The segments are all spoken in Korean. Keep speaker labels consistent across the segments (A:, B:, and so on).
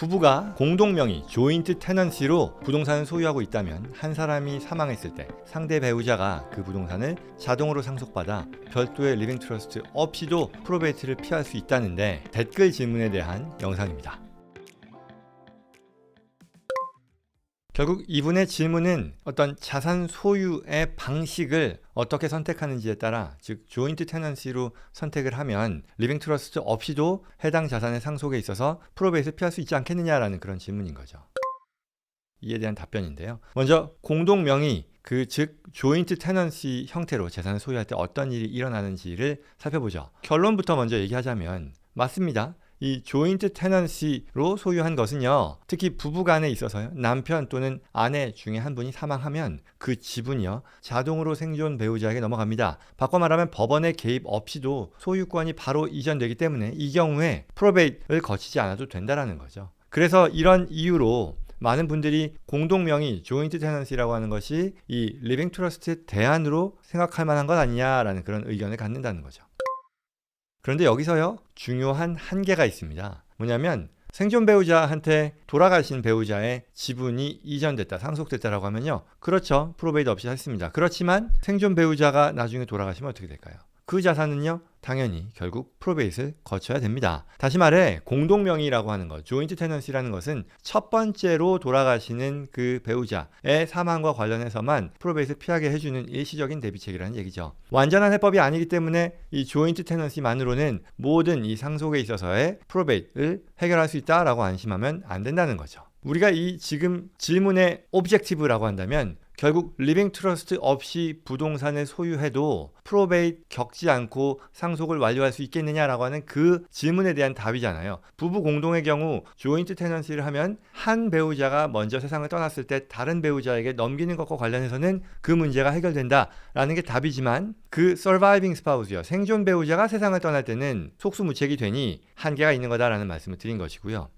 A: 부부가 공동명의 조인트 테넌시로 부동산을 소유하고 있다면 한 사람이 사망했을 때 상대 배우자가 그 부동산을 자동으로 상속받아 별도의 리빙 트러스트 없이도 프로베이트를 피할 수 있다는데 댓글 질문에 대한 영상입니다. 결국 이분의 질문은 어떤 자산 소유의 방식을 어떻게 선택하는지에 따라, 즉 조인트 테넌시로 선택을 하면 리빙 트러스트 없이도 해당 자산의 상속에 있어서 프로베이트를 피할 수 있지 않겠느냐라는 그런 질문인 거죠. 이에 대한 답변인데요. 먼저 공동명의, 즉 조인트 테넌시 형태로 재산을 소유할 때 어떤 일이 일어나는지를 살펴보죠. 결론부터 먼저 얘기하자면 맞습니다. 이 조인트 테넌시로 소유한 것은요, 특히 부부간에 있어서요, 남편 또는 아내 중에 한 분이 사망하면 그 지분이요 자동으로 생존 배우자에게 넘어갑니다. 바꿔 말하면 법원의 개입 없이도 소유권이 바로 이전되기 때문에 이 경우에 프로베이트를 거치지 않아도 된다라는 거죠. 그래서 이런 이유로 많은 분들이 공동명의 조인트 테넌시라고 하는 것이 이 리빙 트러스트 대안으로 생각할 만한 것 아니냐라는 그런 의견을 갖는다는 거죠. 그런데 여기서요, 중요한 한계가 있습니다. 뭐냐면 생존 배우자한테 돌아가신 배우자의 지분이 이전됐다, 상속됐다라고 하면요, 그렇죠, 프로베이트 없이 했습니다. 그렇지만 생존 배우자가 나중에 돌아가시면 어떻게 될까요? 그 자산은요, 당연히 결국 프로베이트를 거쳐야 됩니다. 다시 말해 공동명의라고 하는 것, 조인트 테넌시라는 것은 첫 번째로 돌아가시는 그 배우자의 사망과 관련해서만 프로베이트를 피하게 해주는 일시적인 대비책이라는 얘기죠. 완전한 해법이 아니기 때문에 이 조인트 테넌시만으로는 모든 이 상속에 있어서의 프로베이트를 해결할 수 있다라고 안심하면 안 된다는 거죠. 우리가 이 지금 질문의 오브젝티브라고 한다면 결국 리빙 트러스트 없이 부동산을 소유해도 프로베이트 겪지 않고 상속을 완료할 수 있겠느냐라고 하는 그 질문에 대한 답이잖아요. 부부 공동의 경우 조인트 테넌시를 하면 한 배우자가 먼저 세상을 떠났을 때 다른 배우자에게 넘기는 것과 관련해서는 그 문제가 해결된다라는 게 답이지만, 그 서바이빙 스파우스요, 생존 배우자가 세상을 떠날 때는 속수무책이 되니 한계가 있는 거다라는 말씀을 드린 것이고요.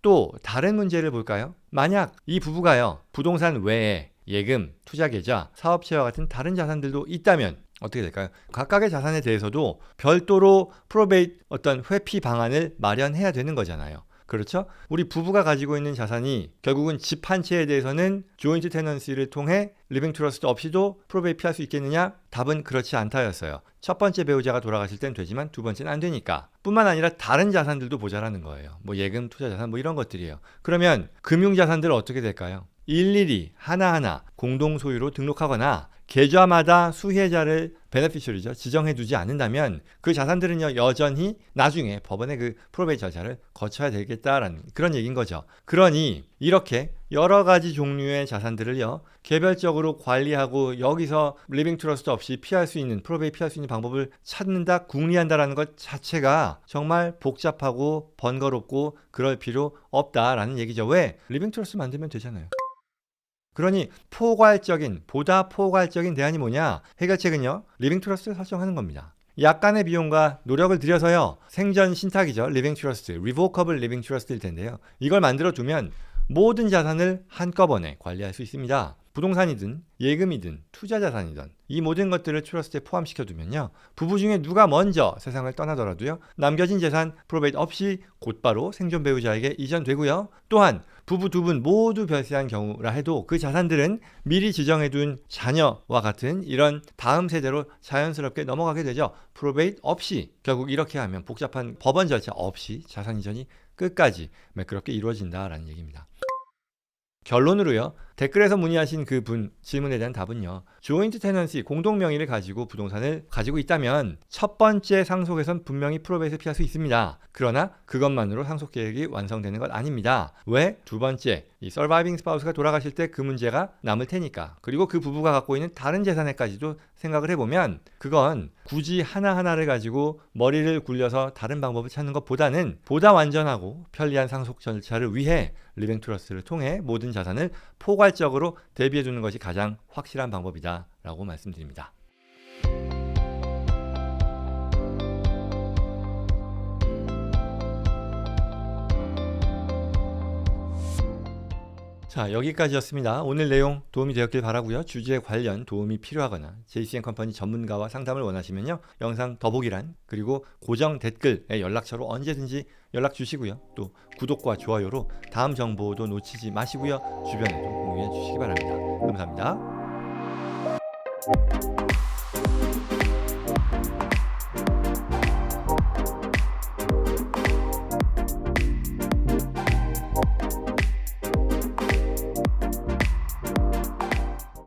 A: 또 다른 문제를 볼까요? 만약 이 부부가요, 부동산 외에 예금, 투자계좌, 사업체와 같은 다른 자산들도 있다면 어떻게 될까요? 각각의 자산에 대해서도 별도로 프로베이트 어떤 회피 방안을 마련해야 되는 거잖아요. 그렇죠? 우리 부부가 가지고 있는 자산이 결국은 집 한 채에 대해서는 조인트 테넌시를 통해 리빙 트러스트 없이도 프로베이트 피할 수 있겠느냐? 답은 그렇지 않다였어요. 첫 번째 배우자가 돌아가실 땐 되지만 두 번째는 안 되니까. 뿐만 아니라 다른 자산들도 모자라는 거예요. 뭐 예금, 투자 자산 뭐 이런 것들이에요. 그러면 금융 자산들은 어떻게 될까요? 일일이 하나하나 공동 소유로 등록하거나 계좌마다 수혜자를 베네피셔리죠, 지정해 두지 않는다면 그 자산들은요, 여전히 나중에 법원의 그 프로베이트 절차를 거쳐야 되겠다라는 그런 얘기인 거죠. 그러니 이렇게 여러 가지 종류의 자산들을요, 개별적으로 관리하고 여기서 리빙 트러스트 없이 피할 수 있는, 프로베이트 피할 수 있는 방법을 찾는다, 궁리한다라는 것 자체가 정말 복잡하고 번거롭고 그럴 필요 없다라는 얘기죠. 왜? 리빙 트러스트 만들면 되잖아요. 그러니 보다 포괄적인 대안이 뭐냐? 해결책은요, 리빙 트러스트를 설정하는 겁니다. 약간의 비용과 노력을 들여서요, 생전 신탁이죠, 리빙 트러스트, 리보커블 리빙 트러스트일 텐데요, 이걸 만들어 두면 모든 자산을 한꺼번에 관리할 수 있습니다. 부동산이든 예금이든 투자 자산이든 이 모든 것들을 트러스트에 포함시켜 두면요, 부부 중에 누가 먼저 세상을 떠나더라도요, 남겨진 재산 프로베이트 없이 곧바로 생존 배우자에게 이전되고요, 또한 부부 두 분 모두 별세한 경우라 해도 그 자산들은 미리 지정해둔 자녀와 같은 이런 다음 세대로 자연스럽게 넘어가게 되죠. 프로베이트 없이. 결국 이렇게 하면 복잡한 법원 절차 없이 자산 이전이 끝까지 매끄럽게 이루어진다라는 얘기입니다. 결론으로요, 댓글에서 문의하신 그 분 질문에 대한 답은요, 조인트 테넌시, 공동명의를 가지고 부동산을 가지고 있다면 첫 번째 상속에선 분명히 프로베이트를 피할 수 있습니다. 그러나 그것만으로 상속 계획이 완성되는 것 아닙니다. 왜? 두 번째, 이 서바이빙 스파우스가 돌아가실 때 그 문제가 남을 테니까. 그리고 그 부부가 갖고 있는 다른 재산에까지도 생각을 해보면 그건 굳이 하나하나를 가지고 머리를 굴려서 다른 방법을 찾는 것보다는 보다 완전하고 편리한 상속 절차를 위해 리빙 트러스트를 통해 모든 자산을 포괄적으로 대비해 두는 것이 가장 확실한 방법이다 라고 말씀드립니다. 자, 여기까지였습니다. 오늘 내용 도움이 되었길 바라고요. 주제 관련 도움이 필요하거나 JCN컴퍼니 전문가와 상담을 원하시면요, 영상 더보기란 그리고 고정 댓글에 연락처로 언제든지 연락 주시고요. 또 구독과 좋아요로 다음 정보도 놓치지 마시고요. 주변에도 공유해 주시기 바랍니다. 감사합니다.